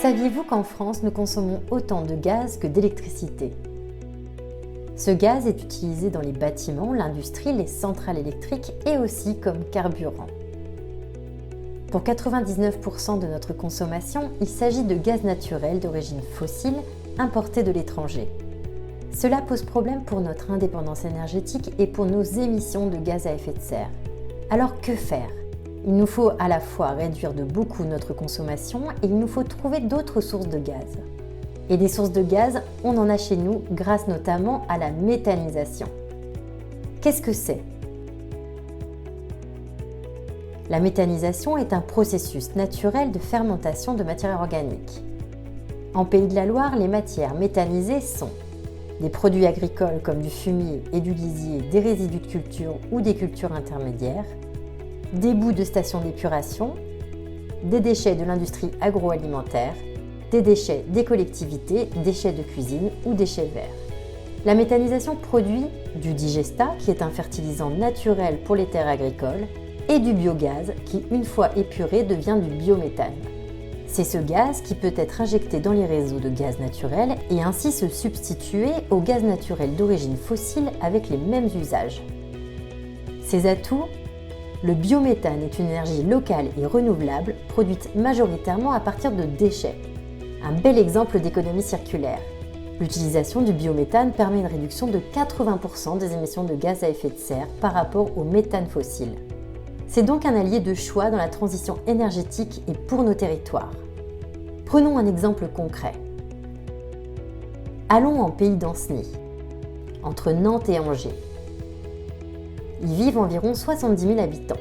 Saviez-vous qu'en France, nous consommons autant de gaz que d'électricité ? Ce gaz est utilisé dans les bâtiments, l'industrie, les centrales électriques et aussi comme carburant. Pour 99% de notre consommation, il s'agit de gaz naturel d'origine fossile importé de l'étranger. Cela pose problème pour notre indépendance énergétique et pour nos émissions de gaz à effet de serre. Alors que faire ? Il nous faut à la fois réduire de beaucoup notre consommation et il nous faut trouver d'autres sources de gaz. Et des sources de gaz, on en a chez nous grâce notamment à la méthanisation. Qu'est-ce que c'est ? La méthanisation est un processus naturel de fermentation de matières organiques. En Pays de la Loire, les matières méthanisées sont des produits agricoles comme du fumier et du lisier, des résidus de culture ou des cultures intermédiaires, des boues de stations d'épuration, des déchets de l'industrie agroalimentaire, des déchets des collectivités, déchets de cuisine ou déchets verts. La méthanisation produit du digestat, qui est un fertilisant naturel pour les terres agricoles, et du biogaz, qui, une fois épuré, devient du biométhane. C'est ce gaz qui peut être injecté dans les réseaux de gaz naturel et ainsi se substituer au gaz naturel d'origine fossile avec les mêmes usages. Ses atouts ? Le biométhane est une énergie locale et renouvelable, produite majoritairement à partir de déchets. Un bel exemple d'économie circulaire. L'utilisation du biométhane permet une réduction de 80% des émissions de gaz à effet de serre par rapport au méthane fossile. C'est donc un allié de choix dans la transition énergétique et pour nos territoires. Prenons un exemple concret. Allons en pays d'Anceny, entre Nantes et Angers. Y vivent environ 70 000 habitants.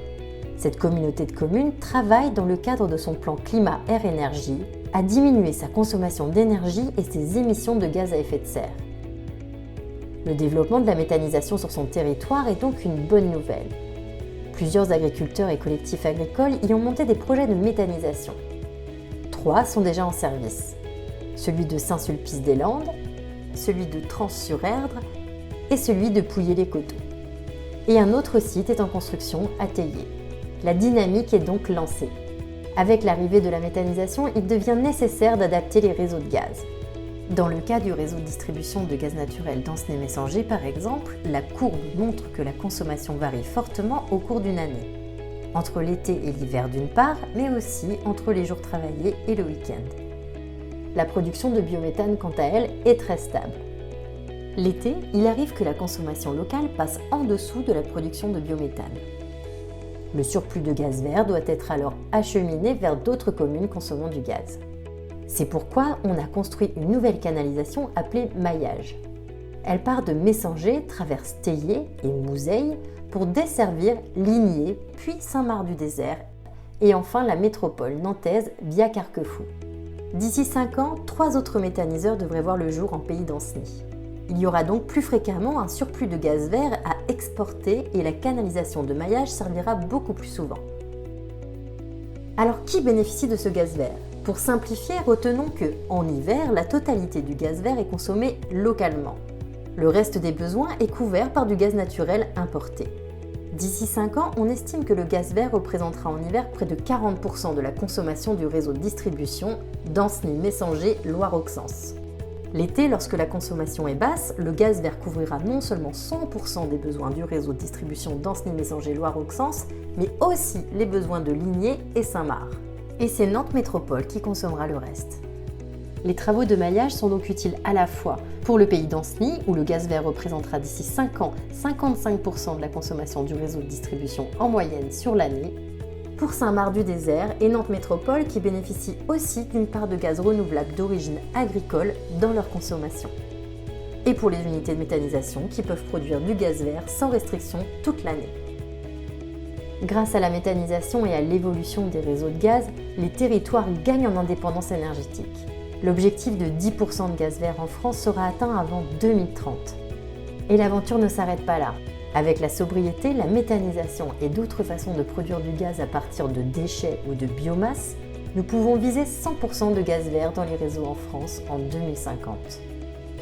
Cette communauté de communes travaille dans le cadre de son plan climat-air-énergie à diminuer sa consommation d'énergie et ses émissions de gaz à effet de serre. Le développement de la méthanisation sur son territoire est donc une bonne nouvelle. Plusieurs agriculteurs et collectifs agricoles y ont monté des projets de méthanisation. 3 sont déjà en service. Celui de Saint-Sulpice-des-Landes, celui de Trans-sur-Erdre et celui de Pouillé-les-Coteaux. Et un autre site est en construction à Théier. La dynamique est donc lancée. Avec l'arrivée de la méthanisation, il devient nécessaire d'adapter les réseaux de gaz. Dans le cas du réseau de distribution de gaz naturel d'Ancenay-Messanger, par exemple, la courbe montre que la consommation varie fortement au cours d'une année. Entre l'été et l'hiver d'une part, mais aussi entre les jours travaillés et le week-end. La production de biométhane, quant à elle, est très stable. L'été, il arrive que la consommation locale passe en dessous de la production de biométhane. Le surplus de gaz vert doit être alors acheminé vers d'autres communes consommant du gaz. C'est pourquoi on a construit une nouvelle canalisation appelée maillage. Elle part de Messanger, traverse Théier et Mouzeil pour desservir Ligné, puis Saint-Marc-du-Désert et enfin la métropole nantaise via Carquefou. D'ici 5 ans, 3 autres méthaniseurs devraient voir le jour en Pays d'Anceny. Il y aura donc plus fréquemment un surplus de gaz vert à exporter et la canalisation de maillage servira beaucoup plus souvent. Alors qui bénéficie de ce gaz vert ? Pour simplifier, retenons que, en hiver, la totalité du gaz vert est consommée localement. Le reste des besoins est couvert par du gaz naturel importé. D'ici 5 ans, on estime que le gaz vert représentera en hiver près de 40% de la consommation du réseau de distribution d'Ancenis-Messanger Loire-Auxance. L'été, lorsque la consommation est basse, le gaz vert couvrira non seulement 100% des besoins du réseau de distribution d'Ancenis-Messanger Loire-Auxance, mais aussi les besoins de Ligné et Saint-Marc. Et c'est Nantes Métropole qui consommera le reste. Les travaux de maillage sont donc utiles à la fois pour le pays d'Anceny, où le gaz vert représentera d'ici 5 ans 55% de la consommation du réseau de distribution en moyenne sur l'année, pour Saint-Marc-du-Désert et Nantes Métropole qui bénéficient aussi d'une part de gaz renouvelable d'origine agricole dans leur consommation. Et pour les unités de méthanisation qui peuvent produire du gaz vert sans restriction toute l'année. Grâce à la méthanisation et à l'évolution des réseaux de gaz, les territoires gagnent en indépendance énergétique. L'objectif de 10% de gaz vert en France sera atteint avant 2030. Et l'aventure ne s'arrête pas là. Avec la sobriété, la méthanisation et d'autres façons de produire du gaz à partir de déchets ou de biomasse, nous pouvons viser 100% de gaz vert dans les réseaux en France en 2050.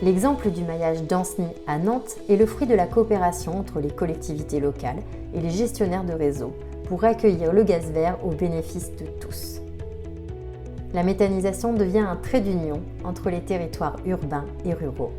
L'exemple du maillage d'Anceny à Nantes est le fruit de la coopération entre les collectivités locales et les gestionnaires de réseaux pour accueillir le gaz vert au bénéfice de tous. La méthanisation devient un trait d'union entre les territoires urbains et ruraux.